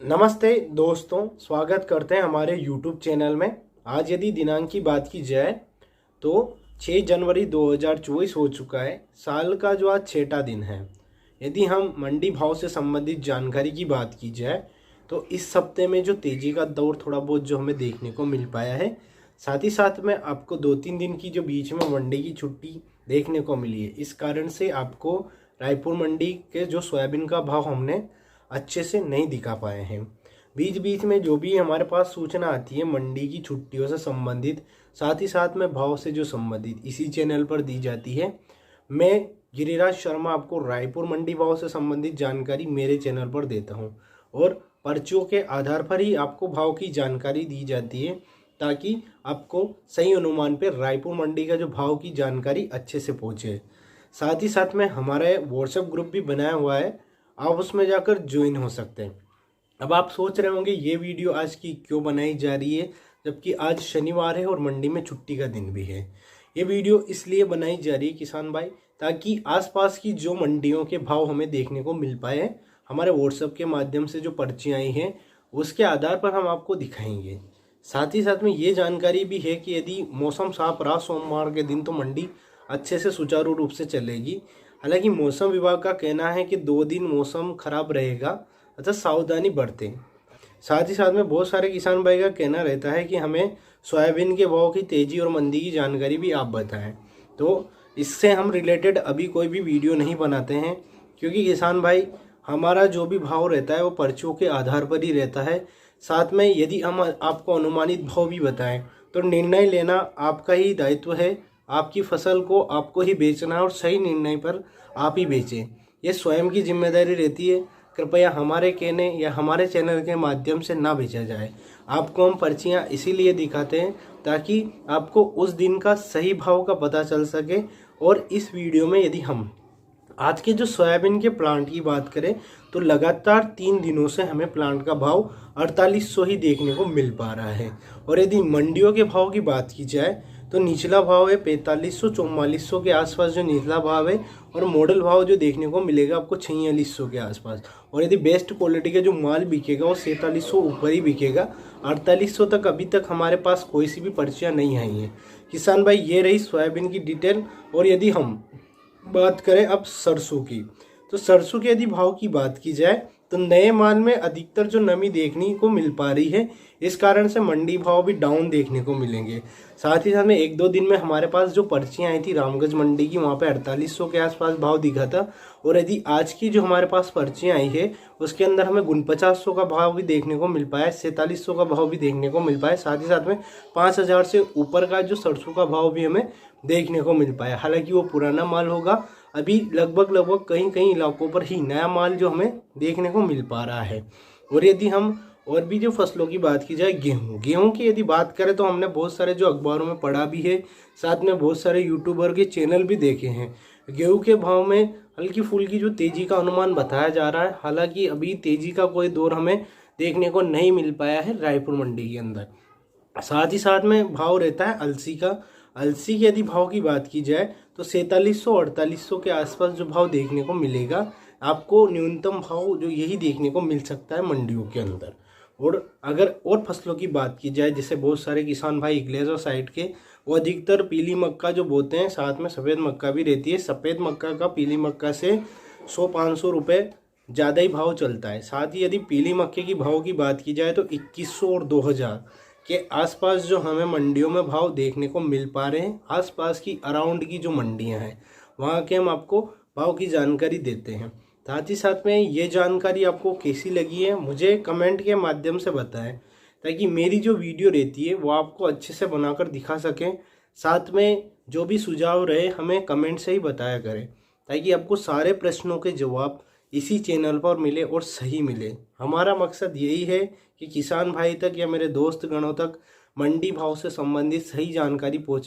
नमस्ते दोस्तों, स्वागत करते हैं हमारे YouTube चैनल में। आज यदि दिनांक की बात की जाए तो 6 जनवरी 2024 हो चुका है। साल का जो आज छठा दिन है। यदि हम मंडी भाव से संबंधित जानकारी की बात की जाए तो इस हफ्ते में जो तेज़ी का दौर थोड़ा बहुत जो हमें देखने को मिल पाया है, साथ ही साथ में आपको 2-3 दिन की जो बीच में मंडी की छुट्टी देखने को मिली है, इस कारण से आपको रायपुर मंडी के जो सोयाबीन का भाव हमने अच्छे से नहीं दिखा पाए हैं। बीच बीच में जो भी हमारे पास सूचना आती है मंडी की छुट्टियों से संबंधित, साथ ही साथ में भाव से जो संबंधित इसी चैनल पर दी जाती है। मैं गिरिराज शर्मा आपको रायपुर मंडी भाव से संबंधित जानकारी मेरे चैनल पर देता हूं और पर्चियों के आधार पर ही आपको भाव की जानकारी दी जाती है, ताकि आपको सही अनुमान पर रायपुर मंडी का जो भाव की जानकारी अच्छे से पहुंचे। साथ ही साथ में हमारा व्हाट्सएप ग्रुप भी बनाया हुआ है, आप उसमें जाकर ज्वाइन हो सकते हैं। अब आप सोच रहे होंगे ये वीडियो आज की क्यों बनाई जा रही है, जबकि आज शनिवार है और मंडी में छुट्टी का दिन भी है। ये वीडियो इसलिए बनाई जा रही है किसान भाई, ताकि आसपास की जो मंडियों के भाव हमें देखने को मिल पाए, हमारे व्हाट्सएप के माध्यम से जो पर्चियाँ आई हैं उसके आधार पर हम आपको दिखाएंगे। साथ ही साथ में ये जानकारी भी है कि यदि मौसम साफ रहा सोमवार के दिन तो मंडी अच्छे से सुचारू रूप से चलेगी। हालांकि मौसम विभाग का कहना है कि 2 दिन मौसम खराब रहेगा, अतः सावधानी बरतें। साथ ही साथ में बहुत सारे किसान भाई का कहना रहता है कि हमें सोयाबीन के भाव की तेज़ी और मंदी की जानकारी भी आप बताएं, तो इससे हम रिलेटेड अभी कोई भी वीडियो नहीं बनाते हैं, क्योंकि किसान भाई हमारा जो भी भाव रहता है वो पर्चियों के आधार पर ही रहता है। साथ में यदि हम आपको अनुमानित भाव भी बताएं तो निर्णय लेना आपका ही दायित्व है। आपकी फसल को आपको ही बेचना है और सही निर्णय पर आप ही बेचें, ये स्वयं की जिम्मेदारी रहती है। कृपया हमारे कहने या हमारे चैनल के माध्यम से ना बेचा जाए। आपको हम पर्चियाँ इसीलिए दिखाते हैं ताकि आपको उस दिन का सही भाव का पता चल सके। और इस वीडियो में यदि हम आज के जो सोयाबीन के प्लांट की बात करें तो लगातार 3 दिनों से हमें प्लांट का भाव 4800 ही देखने को मिल पा रहा है। और यदि मंडियों के भाव की बात की जाए तो निचला भाव है 4500-4400 के आसपास जो निचला भाव है, और मॉडल भाव जो देखने को मिलेगा आपको 4600 के आसपास। और यदि बेस्ट क्वालिटी का जो माल बिकेगा वो 4700 ऊपर ही बिकेगा। 4800 तक अभी तक हमारे पास कोई सी भी पर्चियाँ नहीं आई हैं। किसान भाई ये रही सोयाबीन की डिटेल। और यदि हम बात करें अब सरसों की, तो सरसों के यदि भाव की बात की जाए तो नए माल में अधिकतर जो नमी देखने को मिल पा रही है, इस कारण से मंडी भाव भी डाउन देखने को मिलेंगे। साथ ही साथ में 1-2 दिन में हमारे पास जो पर्चियाँ आई थी रामगंज मंडी की, वहाँ पे 4800 के आसपास भाव दिखा था। और यदि आज की जो हमारे पास पर्चियाँ आई है उसके अंदर हमें 4900 का भाव भी देखने को मिल पाया, 4700 का भाव भी देखने को मिल पाया। साथ ही साथ में 5000 से ऊपर का जो सरसों का भाव भी हमें देखने को मिल पाया। हालांकि वो पुराना माल होगा, अभी लगभग कहीं कहीं इलाकों पर ही नया माल जो हमें देखने को मिल पा रहा है। और यदि हम और भी जो फसलों की बात की जाए, गेहूं की यदि बात करें तो हमने बहुत सारे जो अखबारों में पढ़ा भी है, साथ में बहुत सारे यूट्यूबर के चैनल भी देखे हैं। गेहूं के भाव में हल्की फुल्की जो तेज़ी का अनुमान बताया जा रहा है। हालांकि अभी तेज़ी का कोई दौर हमें देखने को नहीं मिल पाया है रायपुर मंडी के अंदर। साथ ही साथ में भाव रहता है अलसी का। अलसी की यदि भाव की बात की जाए तो 4700-4800 के आसपास जो भाव देखने को मिलेगा आपको, न्यूनतम भाव जो यही देखने को मिल सकता है मंडियों के अंदर। और अगर और फसलों की बात की जाए, जैसे बहुत सारे किसान भाई ग्लेजर साइड के वो अधिकतर पीली मक्का जो बोते हैं, साथ में सफ़ेद मक्का भी रहती है। सफ़ेद मक्का का पीली मक्का से 100-500 रुपये ज़्यादा ही भाव चलता है। साथ ही यदि पीली मक्के की भाव की बात की जाए तो 2100 और 2000 के आसपास जो हमें मंडियों में भाव देखने को मिल पा रहे हैं। आसपास की अराउंड की जो मंडियां हैं वहाँ के हम आपको भाव की जानकारी देते हैं। साथ ही साथ में ये जानकारी आपको कैसी लगी है मुझे कमेंट के माध्यम से बताएं, ताकि मेरी जो वीडियो रहती है वो आपको अच्छे से बनाकर दिखा सकें। साथ में जो भी सुझाव रहे हमें कमेंट से ही बताया करें, ताकि आपको सारे प्रश्नों के जवाब इसी चैनल पर मिले और सही मिले। हमारा मकसद यही है कि किसान भाई तक या मेरे दोस्त गणों तक मंडी भाव से संबंधित सही जानकारी पहुँचे।